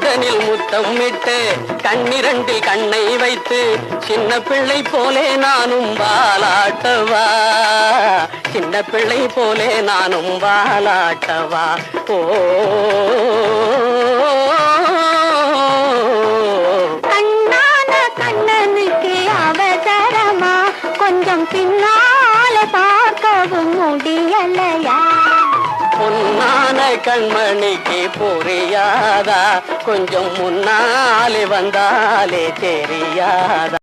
கண்ணுதனில் முத்தம் விட்டு கண்ணிரண்டில் கண்ணை வைத்து சின்ன பிள்ளை போலே நானும் வாலாட்டவா, சின்ன பிள்ளை போலே நானும் வாலாட்டவா. ஓ கண்ணான கண்ணனுக்கு அவசரமா, கொஞ்சம் பின்னால பார்க்கவும் முடியலையா? பொன்னான கண்மணிக்கு புரியாதா, கொஞ்சம் முன்னாலே வந்தாலே தெரியாதா?